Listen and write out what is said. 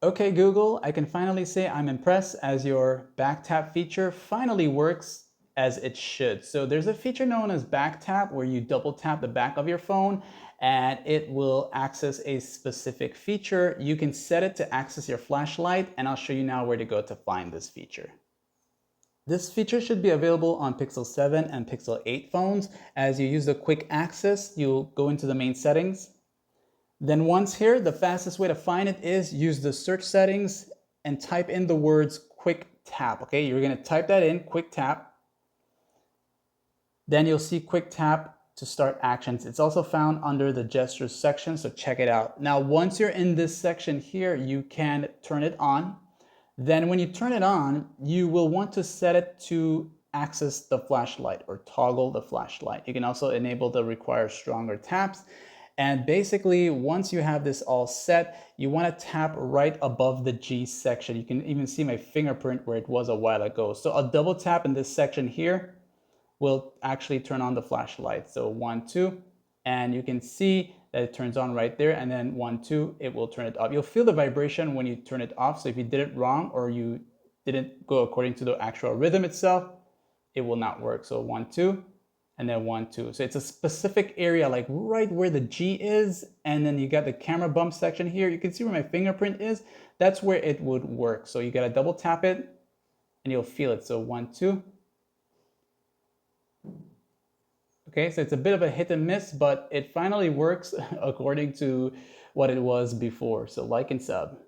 Okay, Google, I can finally say I'm impressed as your back tap feature finally works as it should. So there's a feature known as back tap where you double tap the back of your phone and it will access a specific feature. You can set it to access your flashlight, and I'll show you now where to go to find this feature. This feature should be available on Pixel 7 and Pixel 8 phones. As you use the quick access, you'll go into the main settings. Then once here, the fastest way to find it is use the search settings and type in the words quick tap. Okay, you're gonna type that in, quick tap. Then you'll see quick tap to start actions. It's also found under the gestures section, so check it out. Now, once you're in this section here, you can turn it on. Then when you turn it on, you will want to set it to access the flashlight or toggle the flashlight. You can also enable the require stronger taps. And basically, once you have this all set, you want to tap right above the G section. You can even see my fingerprint where it was a while ago. So a double tap in this section here will actually turn on the flashlight. So 1, 2, and you can see that it turns on right there, and then 1, 2, it will turn it off. You'll feel the vibration when you turn it off. So if you did it wrong or you didn't go according to the actual rhythm itself, it will not work. So 1, 2, and then 1, 2. So it's a specific area, like right where the G is, and then you got the camera bump section here. You can see where my fingerprint is. That's where it would work. So you gotta double tap it, and you'll feel it. So 1, 2. Okay, so it's a bit of a hit and miss, but it finally works according to what it was before. So like and sub.